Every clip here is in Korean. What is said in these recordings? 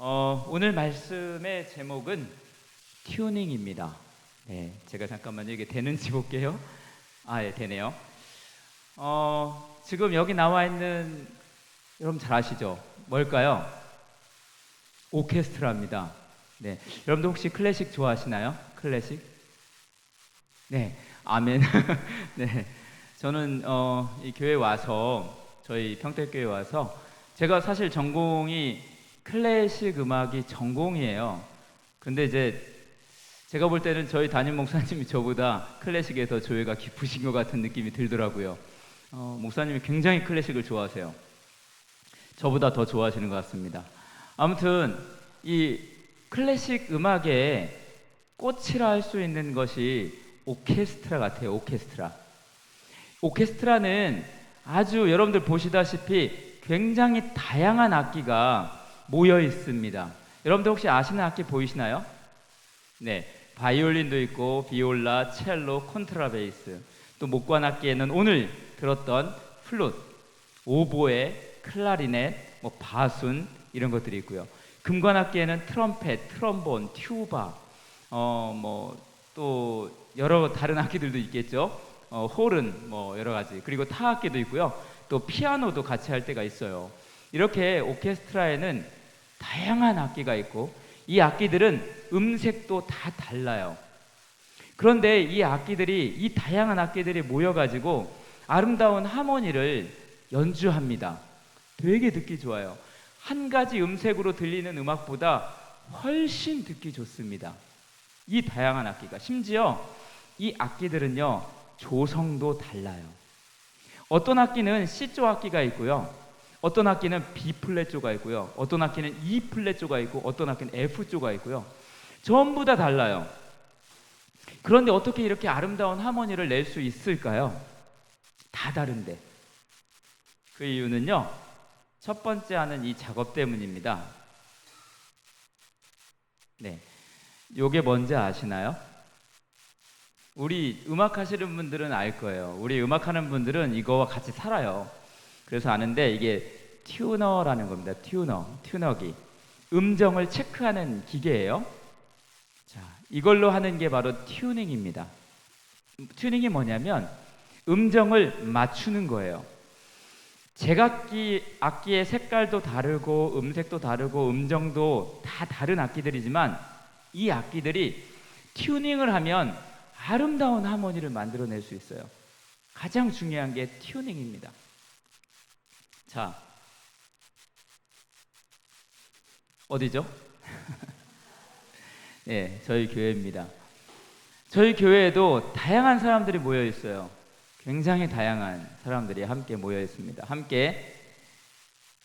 오늘 말씀의 제목은 튜닝입니다. 네, 제가 잠깐만요. 이게 되는지 볼게요. 예, 되네요. 지금 여기 나와 있는 여러분 잘 아시죠? 뭘까요? 오케스트라입니다. 네, 여러분들 혹시 클래식 좋아하시나요? 클래식? 네, 아멘. 네, 저는 이 교회 와서 저희 평택교회 와서 제가 사실 전공이 클래식 음악이 전공이에요. 근데 이제 제가 볼 때는 저희 담임 목사님이 저보다 클래식에 더 조예가 깊으신 것 같은 느낌이 들더라고요. 목사님이 굉장히 클래식을 좋아하세요. 저보다 더 좋아하시는 것 같습니다. 아무튼 이 클래식 음악에 꽃이라 할 수 있는 것이 오케스트라 같아요. 오케스트라. 오케스트라는 아주 여러분들 보시다시피 굉장히 다양한 악기가 모여 있습니다. 여러분들 혹시 아시는 악기 보이시나요? 네, 바이올린도 있고 비올라, 첼로, 콘트라베이스, 또 목관 악기에는 오늘 들었던 플룻, 오보에, 클라리넷, 바순 이런 것들이 있고요. 금관 악기에는 트럼펫, 트럼본, 튜바, 또 여러 다른 악기들도 있겠죠. 홀은 여러 가지, 그리고 타 악기도 있고요. 또 피아노도 같이 할 때가 있어요. 이렇게 오케스트라에는 다양한 악기가 있고 이 악기들은 음색도 다 달라요. 그런데 이 다양한 악기들이 모여가지고 아름다운 하모니를 연주합니다. 되게 듣기 좋아요. 한 가지 음색으로 들리는 음악보다 훨씬 듣기 좋습니다. 이 다양한 악기가, 심지어 이 악기들은요 조성도 달라요. 어떤 악기는 C조 악기가 있고요, 어떤 악기는 B플랫조가 있고요, 어떤 악기는 E플랫조가 있고, 어떤 악기는 F조가 있고요. 전부 다 달라요. 그런데 어떻게 이렇게 아름다운 하모니를 낼 수 있을까요? 다 다른데. 그 이유는요, 첫 번째 하는 이 작업 때문입니다. 네, 요게 뭔지 아시나요? 우리 음악 하시는 분들은 알 거예요. 우리 음악하는 분들은 이거와 같이 살아요. 그래서 아는데 이게 튜너라는 겁니다. 튜너기. 음정을 체크하는 기계예요. 자, 이걸로 하는 게 바로 튜닝입니다. 튜닝이 뭐냐면 음정을 맞추는 거예요. 악기의 색깔도 다르고 음색도 다르고 음정도 다 다른 악기들이지만 이 악기들이 튜닝을 하면 아름다운 하모니를 만들어낼 수 있어요. 가장 중요한 게 튜닝입니다. 자, 어디죠? 네, 저희 교회입니다. 저희 교회에도 다양한 사람들이 모여 있어요. 굉장히 다양한 사람들이 함께 모여 있습니다. 함께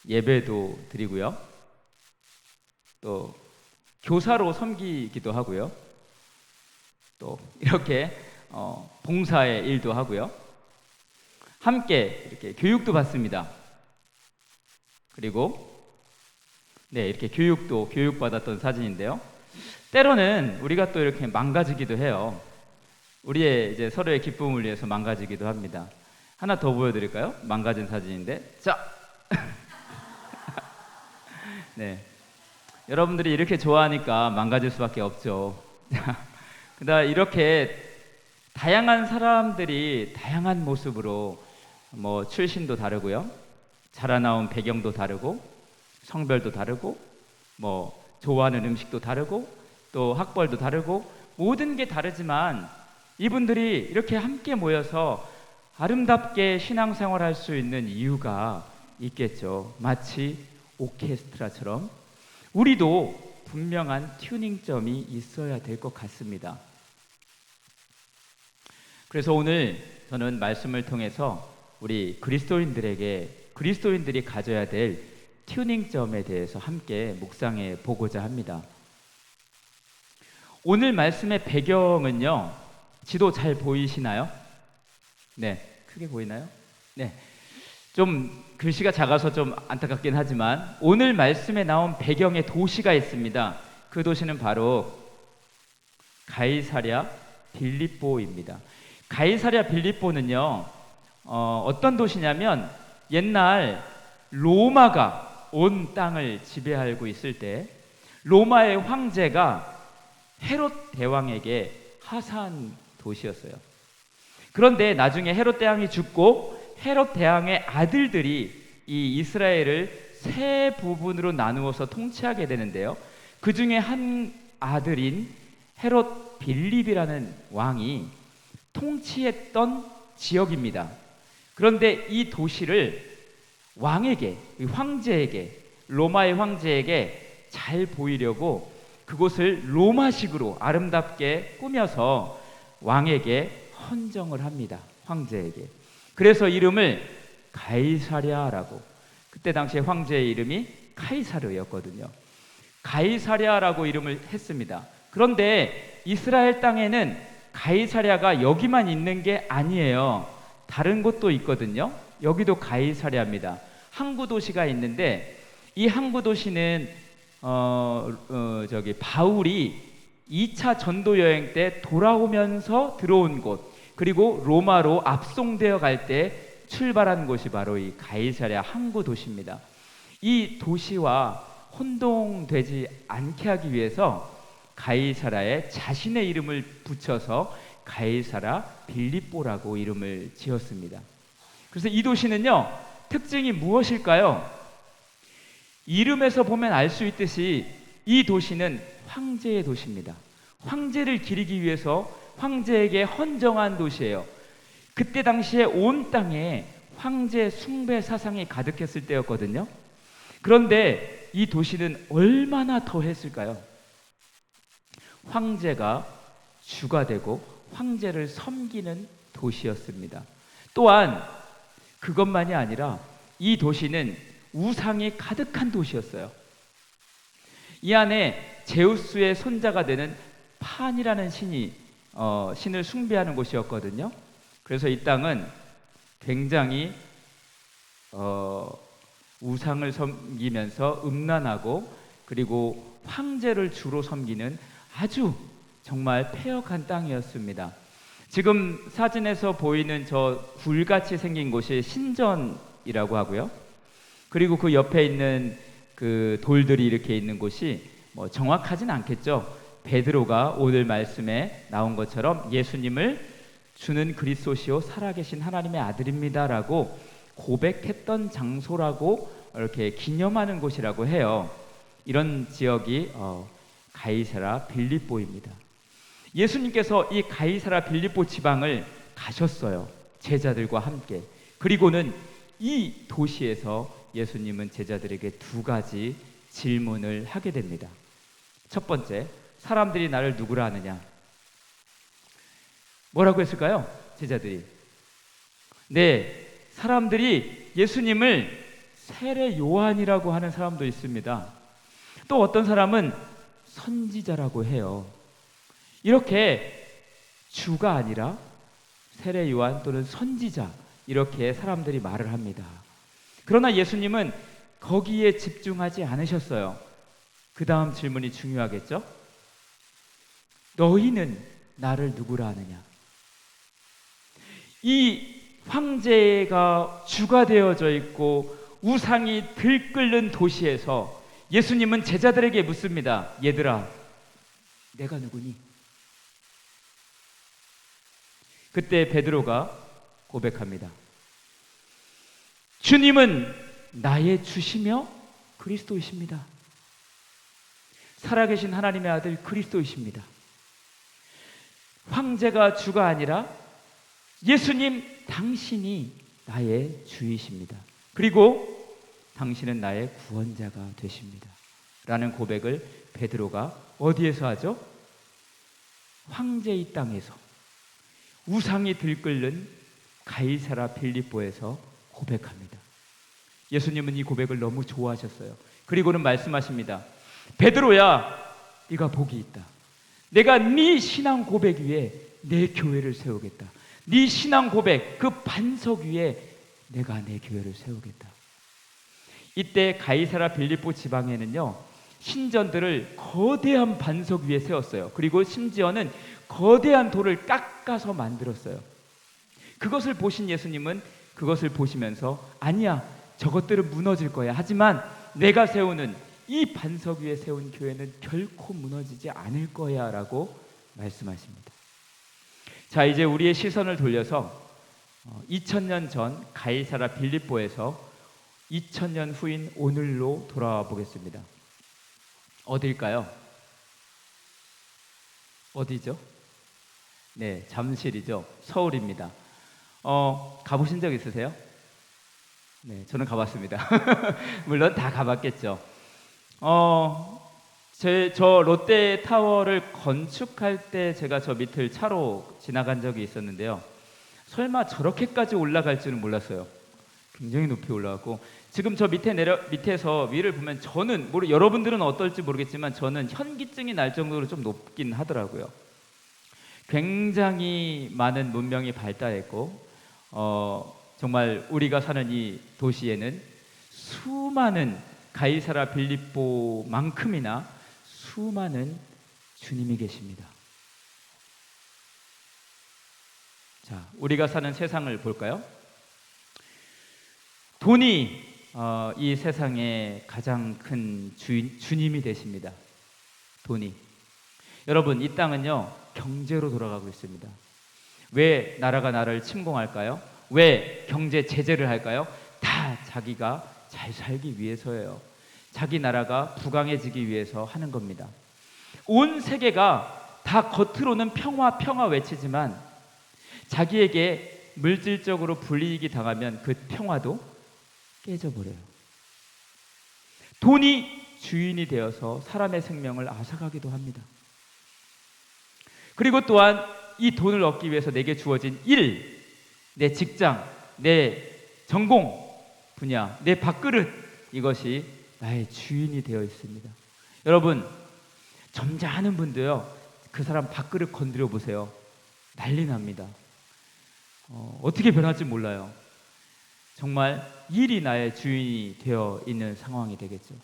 예배도 드리고요, 또 교사로 섬기기도 하고요, 또 이렇게 봉사의 일도 하고요, 함께 이렇게 교육도 받습니다. 그리고 이렇게 교육받았던 사진인데요. 때로는 우리가 또 이렇게 망가지기도 해요. 우리의 이제 서로의 기쁨을 위해서 망가지기도 합니다. 하나 더 보여드릴까요? 망가진 사진인데, 자, 네, 여러분들이 이렇게 좋아하니까 망가질 수밖에 없죠. 그다음 이렇게 다양한 사람들이 다양한 모습으로 출신도 다르고요, 자라나온 배경도 다르고, 성별도 다르고, 좋아하는 음식도 다르고, 또 학벌도 다르고, 모든 게 다르지만 이분들이 이렇게 함께 모여서 아름답게 신앙생활할 수 있는 이유가 있겠죠. 마치 오케스트라처럼 우리도 분명한 튜닝점이 있어야 될 것 같습니다. 그래서 오늘 저는 말씀을 통해서 우리 그리스도인들이 가져야 될 튜닝점에 대해서 함께 묵상해 보고자 합니다. 오늘 말씀의 배경은요, 지도 잘 보이시나요? 네, 크게 보이나요? 네, 좀 글씨가 작아서 좀 안타깝긴 하지만 오늘 말씀에 나온 배경의 도시가 있습니다. 그 도시는 바로 가이사랴 빌립보입니다. 가이사랴 빌립보는요, 어떤 도시냐면 옛날 로마가 온 땅을 지배하고 있을 때 로마의 황제가 헤롯 대왕에게 하사한 도시였어요. 그런데 나중에 헤롯 대왕이 죽고 헤롯 대왕의 아들들이 이 이스라엘을 세 부분으로 나누어서 통치하게 되는데요. 그 중에 한 아들인 헤롯 빌립이라는 왕이 통치했던 지역입니다. 그런데 이 도시를 왕에게, 황제에게, 로마의 황제에게 잘 보이려고 그곳을 로마식으로 아름답게 꾸며서 왕에게 헌정을 합니다. 황제에게. 그래서 이름을 가이사랴라고, 그때 당시에 황제의 이름이 카이사르였거든요. 가이사랴라고 이름을 했습니다. 그런데 이스라엘 땅에는 가이사랴가 여기만 있는 게 아니에요. 다른 곳도 있거든요. 여기도 가이사랴입니다. 항구 도시가 있는데 이 항구 도시는 바울이 2차 전도 여행 때 돌아오면서 들어온 곳, 그리고 로마로 압송되어 갈 때 출발한 곳이 바로 이 가이사랴 항구 도시입니다. 이 도시와 혼동되지 않게 하기 위해서 가이사랴에 자신의 이름을 붙여서 가이사랴 빌립보라고 이름을 지었습니다. 그래서 이 도시는요, 특징이 무엇일까요? 이름에서 보면 알 수 있듯이 이 도시는 황제의 도시입니다. 황제를 기리기 위해서 황제에게 헌정한 도시예요. 그때 당시에 온 땅에 황제 숭배 사상이 가득했을 때였거든요. 그런데 이 도시는 얼마나 더 했을까요? 황제가 주가 되고 황제를 섬기는 도시였습니다. 또한 그것만이 아니라 이 도시는 우상이 가득한 도시였어요. 이 안에 제우스의 손자가 되는 판이라는 신을 숭배하는 곳이었거든요. 그래서 이 땅은 굉장히 우상을 섬기면서 음란하고, 그리고 황제를 주로 섬기는 아주 정말 폐역한 땅이었습니다. 지금 사진에서 보이는 저 굴같이 생긴 곳이 신전이라고 하고요. 그리고 그 옆에 있는 그 돌들이 이렇게 있는 곳이 정확하진 않겠죠. 베드로가 오늘 말씀에 나온 것처럼 예수님을 주는 그리스도시요 살아계신 하나님의 아들입니다라고 고백했던 장소라고 이렇게 기념하는 곳이라고 해요. 이런 지역이 가이사랴 빌립보입니다. 예수님께서 이 가이사랴 빌립보 지방을 가셨어요. 제자들과 함께. 그리고는 이 도시에서 예수님은 제자들에게 두 가지 질문을 하게 됩니다. 첫 번째, 사람들이 나를 누구라 하느냐? 뭐라고 했을까요? 제자들이. 네, 사람들이 예수님을 세례 요한이라고 하는 사람도 있습니다. 또 어떤 사람은 선지자라고 해요. 이렇게 주가 아니라 세례 요한 또는 선지자, 이렇게 사람들이 말을 합니다. 그러나 예수님은 거기에 집중하지 않으셨어요. 그 다음 질문이 중요하겠죠? 너희는 나를 누구라 하느냐? 이 황제가 주가 되어져 있고 우상이 들끓는 도시에서 예수님은 제자들에게 묻습니다. 얘들아, 내가 누구니? 그때 베드로가 고백합니다. 주님은 나의 주시며 그리스도이십니다. 살아계신 하나님의 아들 그리스도이십니다. 황제가 주가 아니라 예수님 당신이 나의 주이십니다. 그리고 당신은 나의 구원자가 되십니다. 라는 고백을 베드로가 어디에서 하죠? 황제의 땅에서, 우상이 들끓는 가이사랴 빌립보에서 고백합니다. 예수님은 이 고백을 너무 좋아하셨어요. 그리고는 말씀하십니다. 베드로야, 네가 복이 있다. 내가 네 신앙 고백 위에 내 교회를 세우겠다. 네 신앙 고백, 그 반석 위에 내가 내 교회를 세우겠다. 이때 가이사랴 빌립보 지방에는요, 신전들을 거대한 반석 위에 세웠어요. 그리고 심지어는 거대한 돌을 깎아서 만들었어요. 그것을 보신 예수님은 그것을 보시면서 아니야, 저것들은 무너질 거야. 하지만 내가 세우는 이 반석 위에 세운 교회는 결코 무너지지 않을 거야 라고 말씀하십니다. 자, 이제 우리의 시선을 돌려서 2000년 전 가이사라 빌립보에서 2000년 후인 오늘로 돌아와 보겠습니다. 어딜까요? 어디죠? 네, 잠실이죠. 서울입니다. 가보신 적 있으세요? 네, 저는 가봤습니다. 물론 다 가봤겠죠. 저 롯데타워를 건축할 때 제가 저 밑을 차로 지나간 적이 있었는데요. 설마 저렇게까지 올라갈 줄은 몰랐어요. 굉장히 높이 올라갔고, 지금 저 밑에서 위를 보면 저는 여러분들은 어떨지 모르겠지만 저는 현기증이 날 정도로 좀 높긴 하더라고요. 굉장히 많은 문명이 발달했고, 정말 우리가 사는 이 도시에는 수많은 가이사라 빌립보만큼이나 수많은 주님이 계십니다. 자, 우리가 사는 세상을 볼까요? 돈이 이 세상의 가장 큰 주님이 되십니다. 돈이. 여러분, 이 땅은요 경제로 돌아가고 있습니다. 왜 나라가 나를 침공할까요? 왜 경제 제재를 할까요? 다 자기가 잘 살기 위해서예요. 자기 나라가 부강해지기 위해서 하는 겁니다. 온 세계가 다 겉으로는 평화 평화 외치지만 자기에게 물질적으로 불이익이 당하면 그 평화도 깨져버려요. 돈이 주인이 되어서 사람의 생명을 앗아가기도 합니다. 그리고 또한 이 돈을 얻기 위해서 내게 주어진 일, 내 직장, 내 전공 분야, 내 밥그릇, 이것이 나의 주인이 되어 있습니다. 여러분, 점잖은 분도요 그 사람 밥그릇 건드려 보세요. 난리 납니다. 어떻게 변할지 몰라요. 정말 일이 나의 주인이 되어 있는 상황이 되겠죠.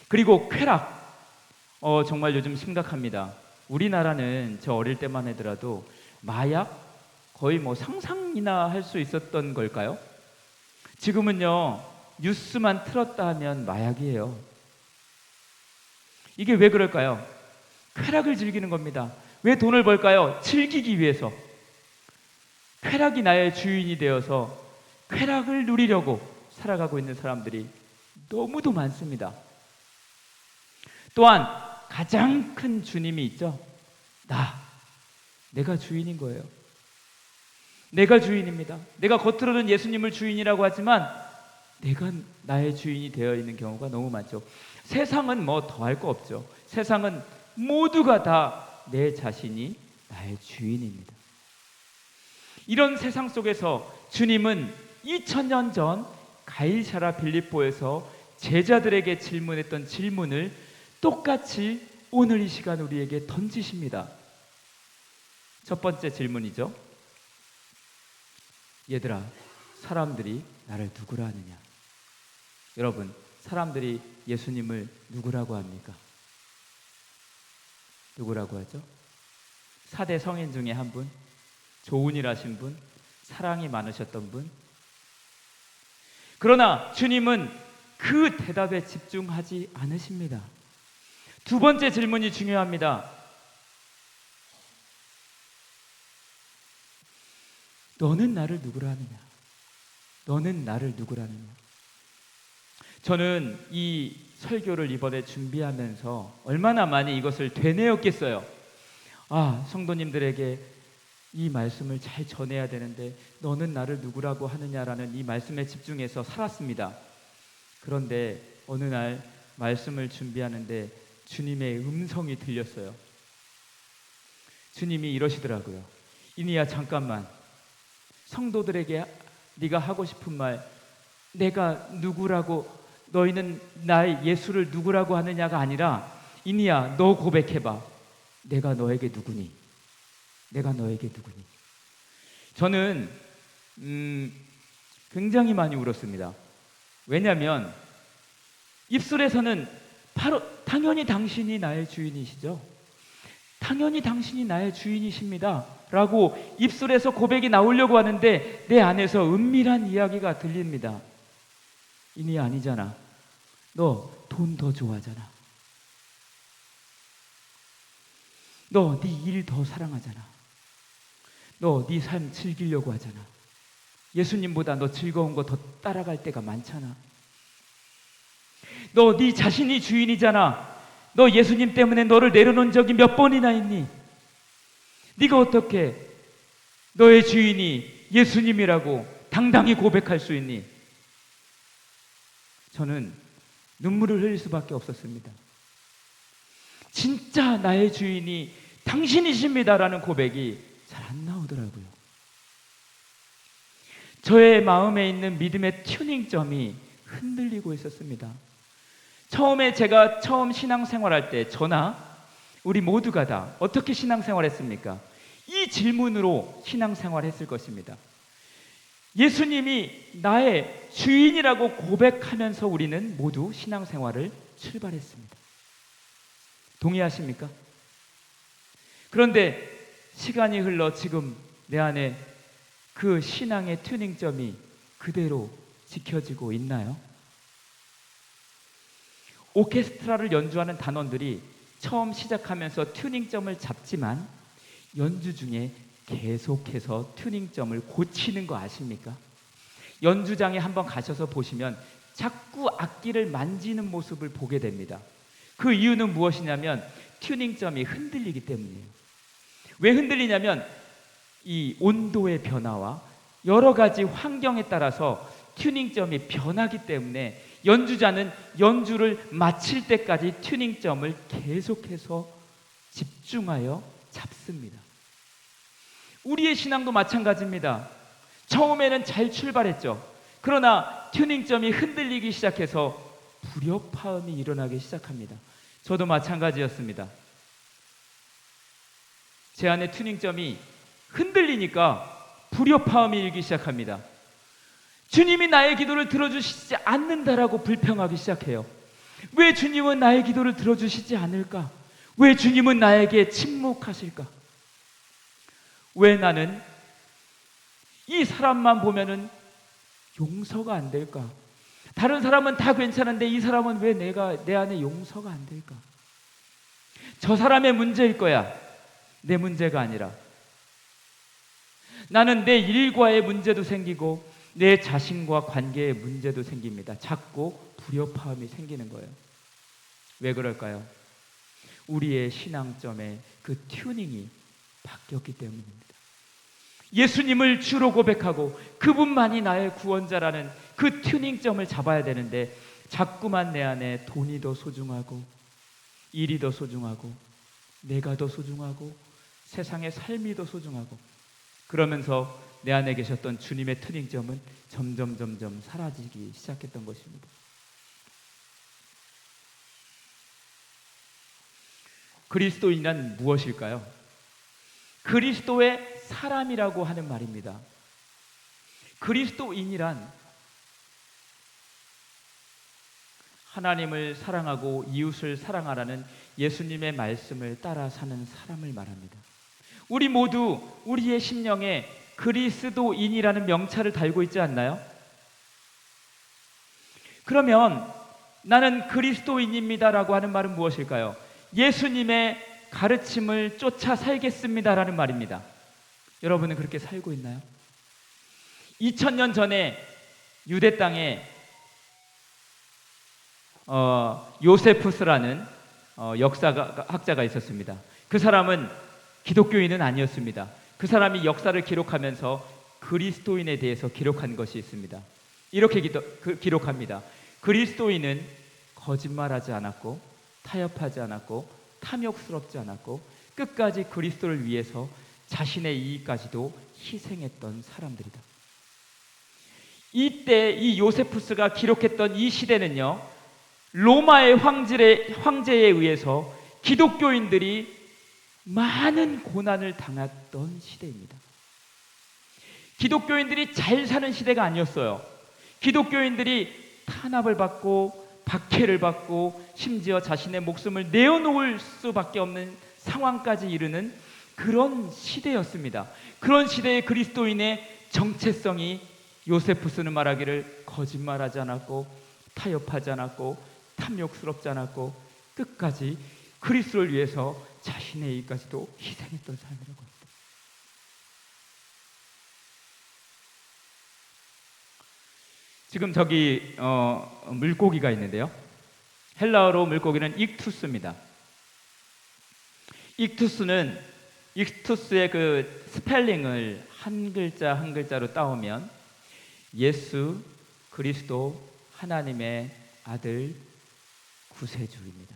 그리고 쾌락, 정말 요즘 심각합니다. 우리나라는 저 어릴 때만 하더라도 마약 거의 상상이나 할 수 있었던 걸까요? 지금은요 뉴스만 틀었다 하면 마약이에요. 이게 왜 그럴까요? 쾌락을 즐기는 겁니다. 왜 돈을 벌까요? 즐기기 위해서. 쾌락이 나의 주인이 되어서 쾌락을 누리려고 살아가고 있는 사람들이 너무도 많습니다. 또한 가장 큰 주님이 있죠. 내가 주인인 거예요. 내가 주인입니다. 내가 겉으로는 예수님을 주인이라고 하지만 내가 나의 주인이 되어 있는 경우가 너무 많죠. 세상은 더할 거 없죠. 세상은 모두가 다 내 자신이 나의 주인입니다. 이런 세상 속에서 주님은 2000년 전 가이사라 빌립보에서 제자들에게 질문했던 질문을 똑같이 오늘 이 시간 우리에게 던지십니다. 첫 번째 질문이죠. 얘들아, 사람들이 나를 누구라 하느냐? 여러분, 사람들이 예수님을 누구라고 합니까? 누구라고 하죠? 4대 성인 중에 한 분, 좋은 일 하신 분, 사랑이 많으셨던 분. 그러나 주님은 그 대답에 집중하지 않으십니다. 두 번째 질문이 중요합니다. 너는 나를 누구라 하느냐? 너는 나를 누구라 하느냐? 저는 이 설교를 이번에 준비하면서 얼마나 많이 이것을 되뇌었겠어요. 성도님들에게 이 말씀을 잘 전해야 되는데 너는 나를 누구라고 하느냐라는 이 말씀에 집중해서 살았습니다. 그런데 어느 날 말씀을 준비하는데 주님의 음성이 들렸어요. 주님이 이러시더라고요. 이니야, 잠깐만. 성도들에게 네가 하고 싶은 말, 내가 누구라고, 너희는 나의 예수를 누구라고 하느냐가 아니라, 이니야, 너 고백해봐. 내가 너에게 누구니? 내가 너에게 누구니? 저는 굉장히 많이 울었습니다. 왜냐하면 입술에서는 당연히 당신이 나의 주인이시죠. 당연히 당신이 나의 주인이십니다 라고 입술에서 고백이 나오려고 하는데 내 안에서 은밀한 이야기가 들립니다. 이니 아니잖아. 너 돈 더 좋아하잖아. 너 네 일 더 사랑하잖아. 너 네 삶 즐기려고 하잖아. 예수님보다 너 즐거운 거 더 따라갈 때가 많잖아. 너 네 자신이 주인이잖아. 너 예수님 때문에 너를 내려놓은 적이 몇 번이나 있니? 네가 어떻게 너의 주인이 예수님이라고 당당히 고백할 수 있니? 저는 눈물을 흘릴 수밖에 없었습니다. 진짜 나의 주인이 당신이십니다라는 고백이 잘 안 나오더라고요. 저의 마음에 있는 믿음의 튜닝점이 흔들리고 있었습니다. 처음에 제가 신앙생활할 때 저나 우리 모두가 다 어떻게 신앙생활했습니까? 이 질문으로 신앙생활했을 것입니다. 예수님이 나의 주인이라고 고백하면서 우리는 모두 신앙생활을 출발했습니다. 동의하십니까? 그런데 시간이 흘러 지금 내 안에 그 신앙의 튜닝점이 그대로 지켜지고 있나요? 오케스트라를 연주하는 단원들이 처음 시작하면서 튜닝점을 잡지만 연주 중에 계속해서 튜닝점을 고치는 거 아십니까? 연주장에 한번 가셔서 보시면 자꾸 악기를 만지는 모습을 보게 됩니다. 그 이유는 무엇이냐면 튜닝점이 흔들리기 때문이에요. 왜 흔들리냐면 이 온도의 변화와 여러 가지 환경에 따라서 튜닝점이 변하기 때문에 연주자는 연주를 마칠 때까지 튜닝점을 계속해서 집중하여 잡습니다. 우리의 신앙도 마찬가지입니다. 처음에는 잘 출발했죠. 그러나 튜닝점이 흔들리기 시작해서 불협화음이 일어나기 시작합니다. 저도 마찬가지였습니다. 제 안에 튜닝점이 흔들리니까 불협화음이 일기 시작합니다. 주님이 나의 기도를 들어주시지 않는다라고 불평하기 시작해요. 왜 주님은 나의 기도를 들어주시지 않을까? 왜 주님은 나에게 침묵하실까? 왜 나는 이 사람만 보면은 용서가 안 될까? 다른 사람은 다 괜찮은데 이 사람은 왜 내 안에 용서가 안 될까? 저 사람의 문제일 거야. 내 문제가 아니라. 나는 내 일과의 문제도 생기고 내 자신과 관계의 문제도 생깁니다. 자꾸 불협화음이 생기는 거예요. 왜 그럴까요? 우리의 신앙점의 그 튜닝이 바뀌었기 때문입니다. 예수님을 주로 고백하고 그분만이 나의 구원자라는 그 튜닝점을 잡아야 되는데 자꾸만 내 안에 돈이 더 소중하고 일이 더 소중하고 내가 더 소중하고 세상의 삶이 더 소중하고 그러면서 내 안에 계셨던 주님의 튜닝점은 점점 사라지기 시작했던 것입니다. 그리스도인은 무엇일까요? 그리스도의 사람이라고 하는 말입니다. 그리스도인이란 하나님을 사랑하고 이웃을 사랑하라는 예수님의 말씀을 따라 사는 사람을 말합니다. 우리 모두 우리의 심령에 그리스도인이라는 명찰을 달고 있지 않나요? 그러면 나는 그리스도인입니다라고 하는 말은 무엇일까요? 예수님의 가르침을 쫓아 살겠습니다라는 말입니다. 여러분은 그렇게 살고 있나요? 2000년 전에 유대 땅에 요세푸스라는 역사학자가 있었습니다. 그 사람은 기독교인은 아니었습니다. 그 사람이 역사를 기록하면서 그리스도인에 대해서 기록한 것이 있습니다. 이렇게 기록합니다. 그리스도인은 거짓말하지 않았고 타협하지 않았고 탐욕스럽지 않았고 끝까지 그리스도를 위해서 자신의 이익까지도 희생했던 사람들이다. 이때 이 요세푸스가 기록했던 이 시대는요, 로마의 황제에 의해서 기독교인들이 많은 고난을 당했던 시대입니다. 기독교인들이 잘 사는 시대가 아니었어요. 기독교인들이 탄압을 받고 박해를 받고 심지어 자신의 목숨을 내어놓을 수밖에 없는 상황까지 이르는 그런 시대였습니다. 그런 시대의 그리스도인의 정체성이 요세푸스는 말하기를 거짓말하지 않았고 타협하지 않았고 탐욕스럽지 않았고 끝까지 그리스도를 위해서 자신의 이익까지도 희생했던 삶이라고 합니다. 지금 저기 물고기가 있는데요. 헬라어로 물고기는 익투스입니다. 익투스의 그 스펠링을 한 글자 한 글자로 따오면 예수 그리스도 하나님의 아들 구세주입니다.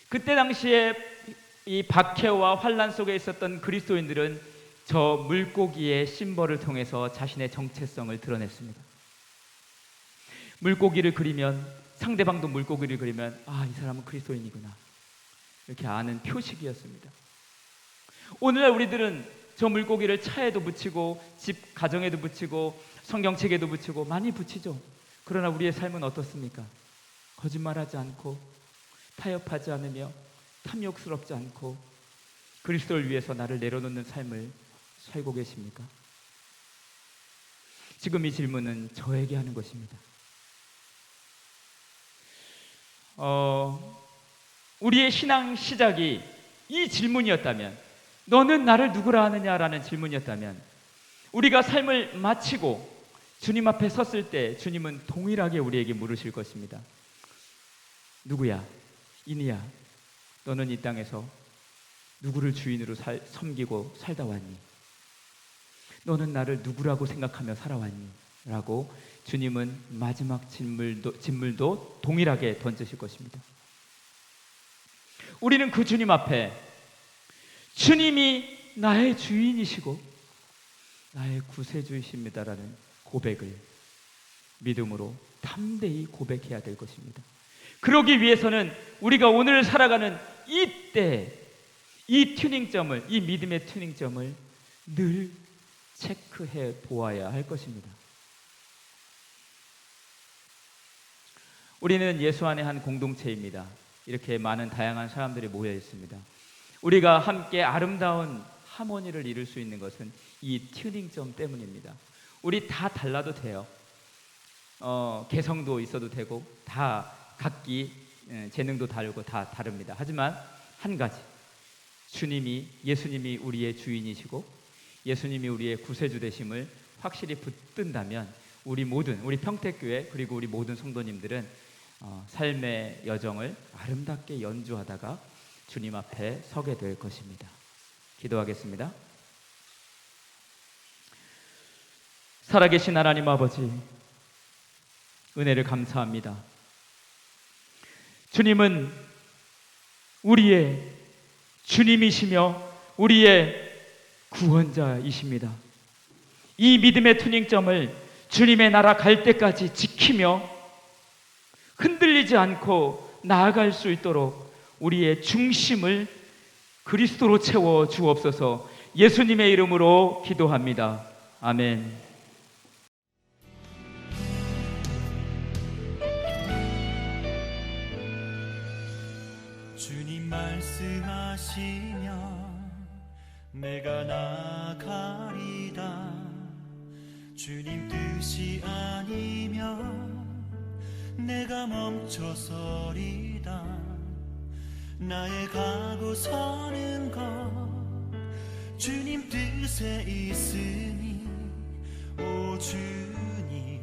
그때 당시에 이 박해와 환난 속에 있었던 그리스도인들은 저 물고기의 심벌을 통해서 자신의 정체성을 드러냈습니다. 물고기를 그리면, 상대방도 물고기를 그리면 이 사람은 그리스도인이구나, 이렇게 아는 표식이었습니다. 오늘날 우리들은 저 물고기를 차에도 붙이고 집 가정에도 붙이고 성경책에도 붙이고 많이 붙이죠. 그러나 우리의 삶은 어떻습니까? 거짓말하지 않고 타협하지 않으며 탐욕스럽지 않고 그리스도를 위해서 나를 내려놓는 삶을 살고 계십니까? 지금 이 질문은 저에게 하는 것입니다. 우리의 신앙 시작이 이 질문이었다면, 너는 나를 누구라 하느냐라는 질문이었다면, 우리가 삶을 마치고 주님 앞에 섰을 때 주님은 동일하게 우리에게 물으실 것입니다. 누구야? 이니야, 너는 이 땅에서 누구를 주인으로 섬기고 살다 왔니? 너는 나를 누구라고 생각하며 살아왔니? 라고 주님은 마지막 질문도 동일하게 던지실 것입니다. 우리는 그 주님 앞에 주님이 나의 주인이시고 나의 구세주이십니다라는 고백을 믿음으로 담대히 고백해야 될 것입니다. 그러기 위해서는 우리가 오늘 살아가는 이때 이 튜닝점을, 이 믿음의 튜닝점을 늘 체크해 보아야 할 것입니다. 우리는 예수 안에 한 공동체입니다. 이렇게 많은 다양한 사람들이 모여 있습니다. 우리가 함께 아름다운 하모니를 이룰 수 있는 것은 이 튜닝점 때문입니다. 우리 다 달라도 돼요. 개성도 있어도 되고 다 각기 재능도 다르고 다 다릅니다. 하지만 한 가지, 예수님이 우리의 주인이시고 예수님이 우리의 구세주 되심을 확실히 붙든다면 우리 평택교회 그리고 우리 모든 성도님들은 삶의 여정을 아름답게 연주하다가 주님 앞에 서게 될 것입니다. 기도하겠습니다. 살아계신 하나님 아버지, 은혜를 감사합니다. 주님은 우리의 주님이시며 우리의 구원자이십니다. 이 믿음의 튜닝점을 주님의 나라 갈 때까지 지키며 흔들리지 않고 나아갈 수 있도록 우리의 중심을 그리스도로 채워 주옵소서. 예수님의 이름으로 기도합니다. 아멘. 주님 말씀하시면 내가 나가리다. 주님 뜻이 아니면 내가 멈춰서리다. 나의 가고 서는 것 주님 뜻에 있으니 오 주님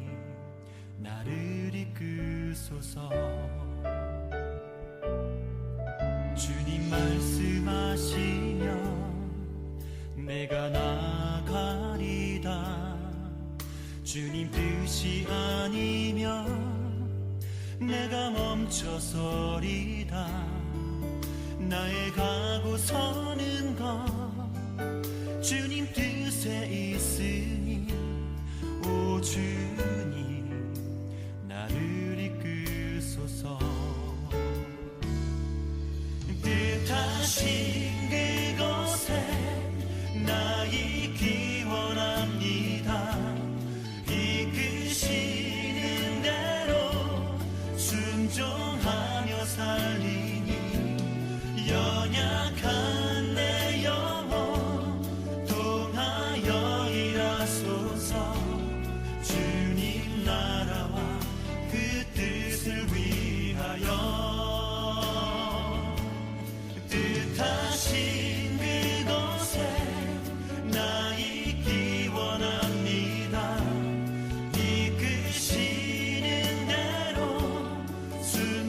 나를 이끄소서. 주님 말씀하시면 내가 나가리다. 주님 뜻이 아니면 내가 멈춰서리다. 나의 가고 서는 것 주님 뜻에 있으니 오 주님 나를 이끄소서. 뜻하신 그곳에 나 있기 원합니다. 이끄시는 대로 순종하며 살리니 연약한 내 영혼 통하여 일하소서. 주님 나라와 그 뜻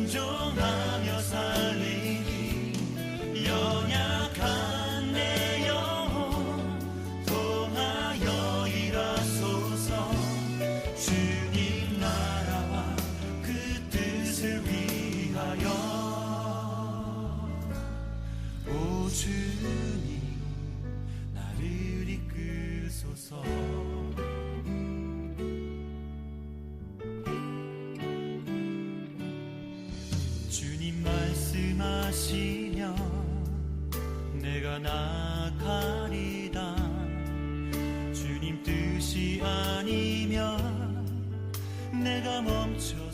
순종하며 살리니 연약한 내 영혼 통하여 일하소서. 주님 나라와 그 뜻을 위하여 오 주님 나를 이끄소서. 주님 말씀하시면 내가 나가리다. 주님 뜻이 아니면 내가 멈춰